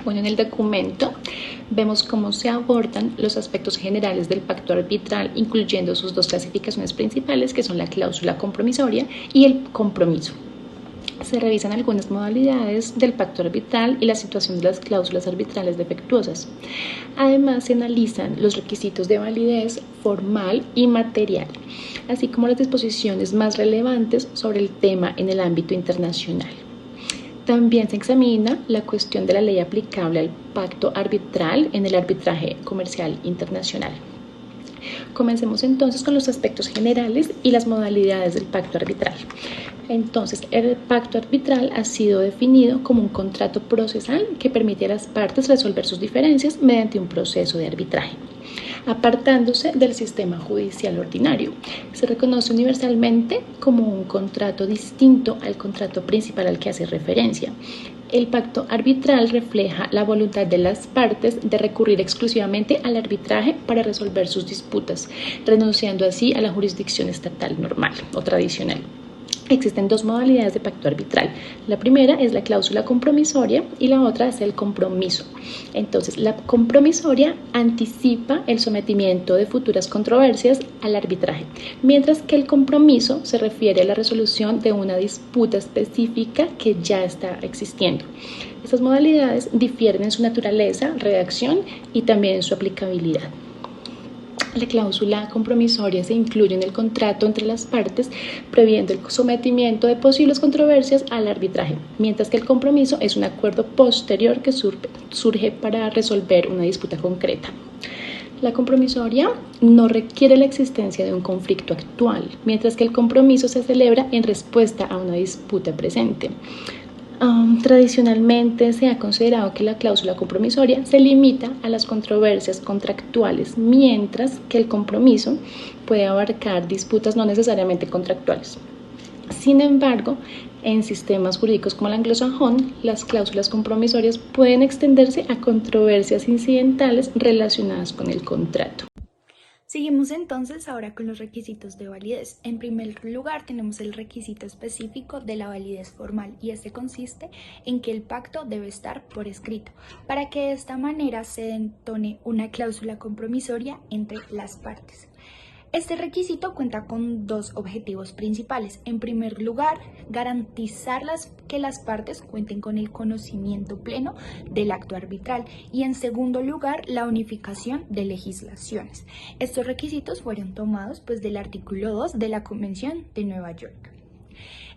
Bueno, en el documento vemos cómo se abordan los aspectos generales del pacto arbitral, incluyendo sus dos clasificaciones principales, que son la cláusula compromisoria y el compromiso. Se revisan algunas modalidades del pacto arbitral y la situación de las cláusulas arbitrales defectuosas. Además, se analizan los requisitos de validez formal y material, así como las disposiciones más relevantes sobre el tema en el ámbito internacional. También se examina la cuestión de la ley aplicable al pacto arbitral en el arbitraje comercial internacional. Comencemos entonces con los aspectos generales y las modalidades del pacto arbitral. Entonces, el pacto arbitral ha sido definido como un contrato procesal que permite a las partes resolver sus diferencias mediante un proceso de arbitraje. Apartándose del sistema judicial ordinario, se reconoce universalmente como un contrato distinto al contrato principal al que hace referencia. El pacto arbitral refleja la voluntad de las partes de recurrir exclusivamente al arbitraje para resolver sus disputas, renunciando así a la jurisdicción estatal normal o tradicional. Existen dos modalidades de pacto arbitral. La primera es la cláusula compromisoria y la otra es el compromiso. Entonces, la compromisoria anticipa el sometimiento de futuras controversias al arbitraje, mientras que el compromiso se refiere a la resolución de una disputa específica que ya está existiendo. Estas modalidades difieren en su naturaleza, redacción y también en su aplicabilidad. La cláusula compromisoria se incluye en el contrato entre las partes, previendo el sometimiento de posibles controversias al arbitraje, mientras que el compromiso es un acuerdo posterior que surge para resolver una disputa concreta. La compromisoria no requiere la existencia de un conflicto actual, mientras que el compromiso se celebra en respuesta a una disputa presente. Tradicionalmente se ha considerado que la cláusula compromisoria se limita a las controversias contractuales, mientras que el compromiso puede abarcar disputas no necesariamente contractuales. Sin embargo, en sistemas jurídicos como el anglosajón, las cláusulas compromisorias pueden extenderse a controversias incidentales relacionadas con el contrato. Seguimos entonces ahora con los requisitos de validez. En primer lugar tenemos el requisito específico de la validez formal y este consiste en que el pacto debe estar por escrito para que de esta manera se entone una cláusula compromisoria entre las partes. Este requisito cuenta con dos objetivos principales. En primer lugar, garantizar que las partes cuenten con el conocimiento pleno del acto arbitral y en segundo lugar, la unificación de legislaciones. Estos requisitos fueron tomados del artículo 2 de la Convención de Nueva York.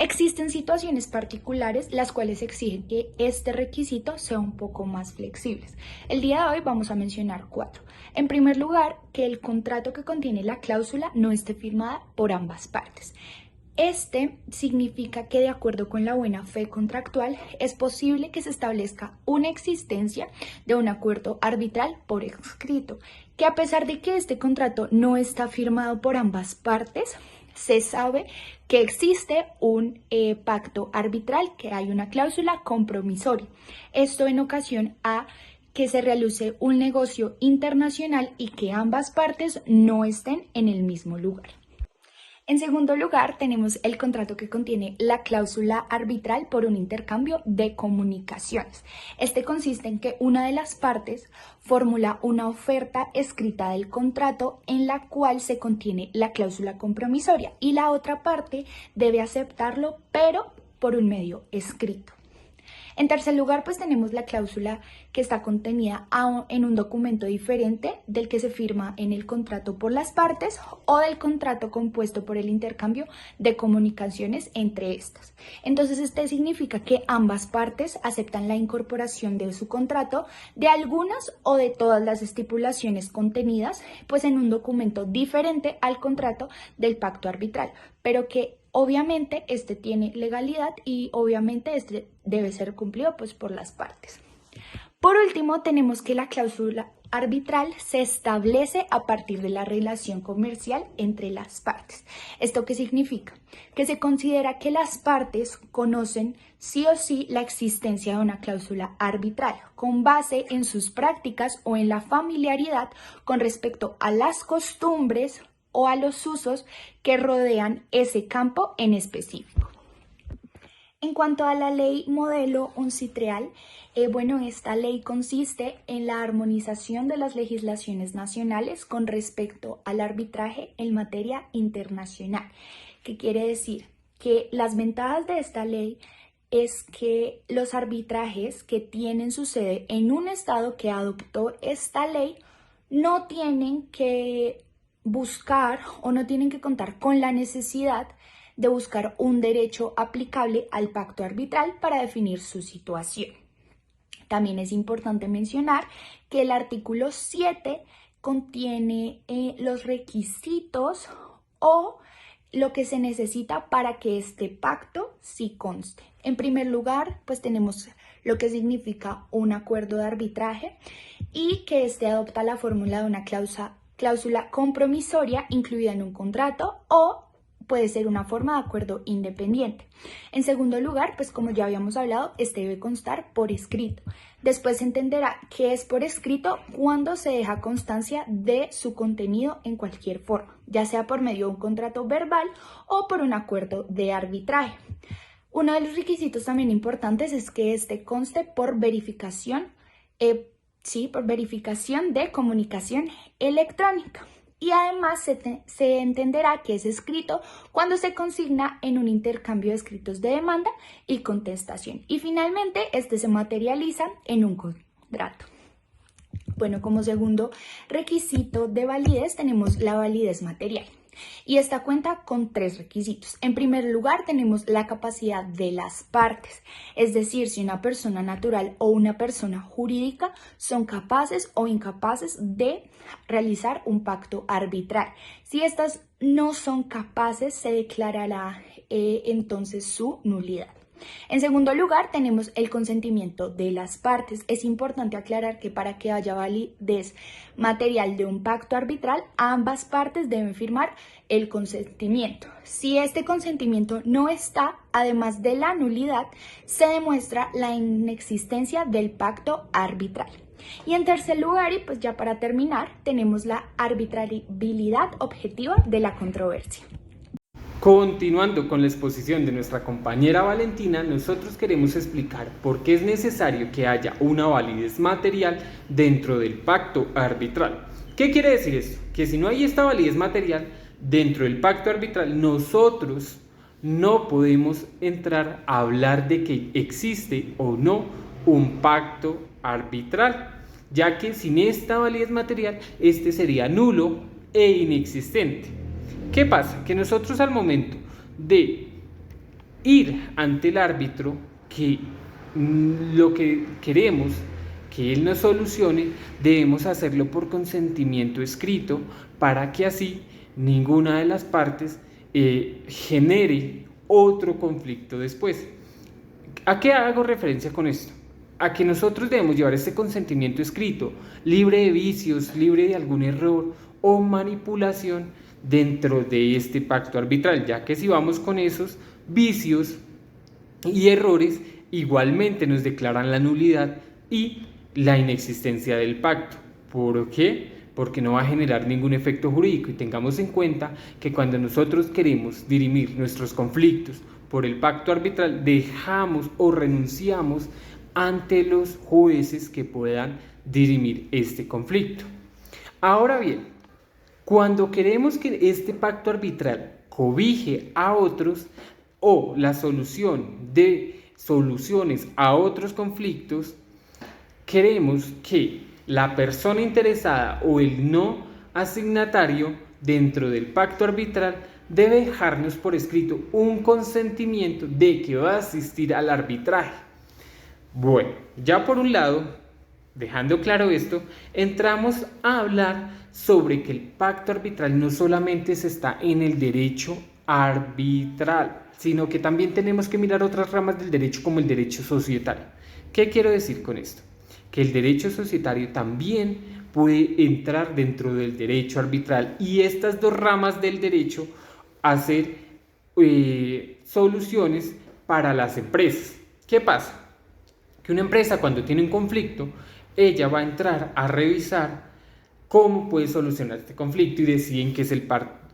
Existen situaciones particulares las cuales exigen que este requisito sea un poco más flexible. El día de hoy vamos a mencionar 4. En primer lugar, que el contrato que contiene la cláusula no esté firmada por ambas partes. Este significa que de acuerdo con la buena fe contractual es posible que se establezca una existencia de un acuerdo arbitral por escrito, que a pesar de que este contrato no está firmado por ambas partes, se sabe que existe un pacto arbitral, que hay una cláusula compromisoria. Esto en ocasión a que se realice un negocio internacional y que ambas partes no estén en el mismo lugar. En segundo lugar, tenemos el contrato que contiene la cláusula arbitral por un intercambio de comunicaciones. Este consiste en que una de las partes formula una oferta escrita del contrato en la cual se contiene la cláusula compromisoria y la otra parte debe aceptarlo, pero por un medio escrito. En tercer lugar, tenemos la cláusula que está contenida en un documento diferente del que se firma en el contrato por las partes o del contrato compuesto por el intercambio de comunicaciones entre estas. Entonces, este significa que ambas partes aceptan la incorporación de su contrato de algunas o de todas las estipulaciones contenidas en un documento diferente al contrato del pacto arbitral, pero que obviamente este tiene legalidad y obviamente este debe ser cumplido por las partes. Por último, tenemos que la cláusula arbitral se establece a partir de la relación comercial entre las partes. ¿Esto qué significa? Que se considera que las partes conocen sí o sí la existencia de una cláusula arbitral con base en sus prácticas o en la familiaridad con respecto a las costumbres o a los usos que rodean ese campo en específico. En cuanto a la ley modelo UNCITRAL, esta ley consiste en la armonización de las legislaciones nacionales con respecto al arbitraje en materia internacional. ¿Qué quiere decir? Que las ventajas de esta ley es que los arbitrajes que tienen su sede en un estado que adoptó esta ley no tienen que buscar o no tienen que contar con la necesidad de buscar un derecho aplicable al pacto arbitral para definir su situación. También es importante mencionar que el artículo 7 contiene los requisitos o lo que se necesita para que este pacto sí conste. En primer lugar, pues tenemos lo que significa un acuerdo de arbitraje y que este adopta la fórmula de una cláusula compromisoria incluida en un contrato o puede ser una forma de acuerdo independiente. En segundo lugar, pues como ya habíamos hablado, este debe constar por escrito. Después se entenderá que es por escrito cuando se deja constancia de su contenido en cualquier forma, ya sea por medio de un contrato verbal o por un acuerdo de arbitraje. Uno de los requisitos también importantes es que este conste por verificación, por verificación de comunicación electrónica. Y además se entenderá que es escrito cuando se consigna en un intercambio de escritos de demanda y contestación. Y finalmente, este se materializa en un contrato. Bueno, como segundo requisito de validez tenemos la validez material. Y esta cuenta con 3 requisitos. En primer lugar, tenemos la capacidad de las partes, es decir, si una persona natural o una persona jurídica son capaces o incapaces de realizar un pacto arbitral. Si estas no son capaces, se declarará entonces su nulidad. En segundo lugar, tenemos el consentimiento de las partes. Es importante aclarar que para que haya validez material de un pacto arbitral, ambas partes deben firmar el consentimiento. Si este consentimiento no está, además de la nulidad, se demuestra la inexistencia del pacto arbitral. Y en tercer lugar, y pues ya para terminar, tenemos la arbitrabilidad objetiva de la controversia. Continuando con la exposición de nuestra compañera Valentina, nosotros queremos explicar por qué es necesario que haya una validez material dentro del pacto arbitral. ¿Qué quiere decir esto? Que si no hay esta validez material dentro del pacto arbitral, nosotros no podemos entrar a hablar de que existe o no un pacto arbitral, ya que sin esta validez material, este sería nulo e inexistente. ¿Qué pasa? Que nosotros al momento de ir ante el árbitro, que lo que queremos que él nos solucione, debemos hacerlo por consentimiento escrito para que así ninguna de las partes genere otro conflicto después. ¿A qué hago referencia con esto? A que nosotros debemos llevar este consentimiento escrito, libre de vicios, libre de algún error o manipulación dentro de este pacto arbitral, ya que si vamos con esos vicios y errores, igualmente nos declaran la nulidad y la inexistencia del pacto. ¿Por qué? Porque no va a generar ningún efecto jurídico, y tengamos en cuenta que cuando nosotros queremos dirimir nuestros conflictos por el pacto arbitral, dejamos o renunciamos ante los jueces que puedan dirimir este conflicto. Ahora bien, cuando queremos que este pacto arbitral cobije a otros o la solución de soluciones a otros conflictos, queremos que la persona interesada o el no asignatario dentro del pacto arbitral debe dejarnos por escrito un consentimiento de que va a asistir al arbitraje. Bueno, ya por un lado, dejando claro esto, entramos a hablar sobre que el pacto arbitral no solamente se está en el derecho arbitral, sino que también tenemos que mirar otras ramas del derecho como el derecho societario. ¿Qué quiero decir con esto? Que el derecho societario también puede entrar dentro del derecho arbitral y estas dos ramas del derecho hacer soluciones para las empresas. ¿Qué pasa? Que una empresa cuando tiene un conflicto, ella va a entrar a revisar cómo puede solucionar este conflicto y deciden que es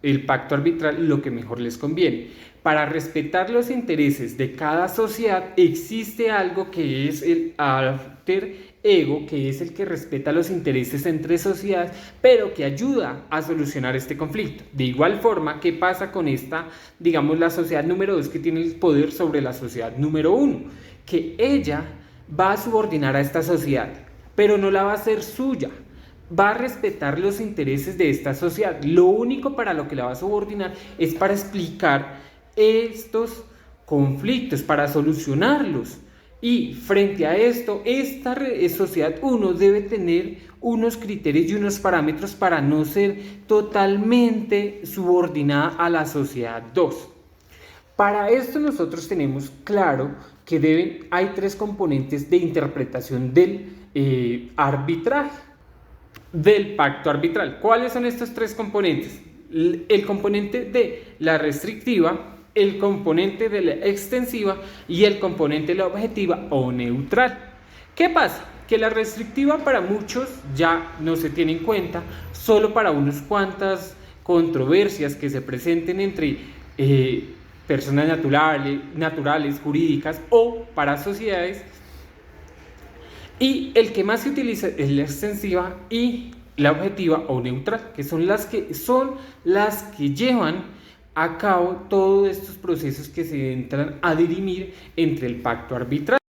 el pacto arbitral lo que mejor les conviene. Para respetar los intereses de cada sociedad existe algo que es el alter ego, que es el que respeta los intereses entre sociedades, pero que ayuda a solucionar este conflicto. De igual forma, ¿qué pasa con esta, digamos, la sociedad número 2 que tiene el poder sobre la sociedad número 1? Que ella va a subordinar a esta sociedad, pero no la va a hacer suya. Va a respetar los intereses de esta sociedad. Lo único para lo que la va a subordinar es para explicar estos conflictos, para solucionarlos. Y frente a esto, esta sociedad 1 debe tener unos criterios y unos parámetros para no ser totalmente subordinada a la sociedad 2. Para esto nosotros tenemos claro que hay 3 componentes de interpretación del arbitraje, del pacto arbitral. ¿Cuáles son estos 3 componentes? El componente de la restrictiva, el componente de la extensiva y el componente de la objetiva o neutral. ¿Qué pasa? Que la restrictiva para muchos ya no se tiene en cuenta, solo para unas cuantas controversias que se presenten entre personas naturales, jurídicas o para sociedades. Y el que más se utiliza es la extensiva y la objetiva o neutral, que son las que llevan a cabo todos estos procesos que se entran a dirimir entre el pacto arbitral.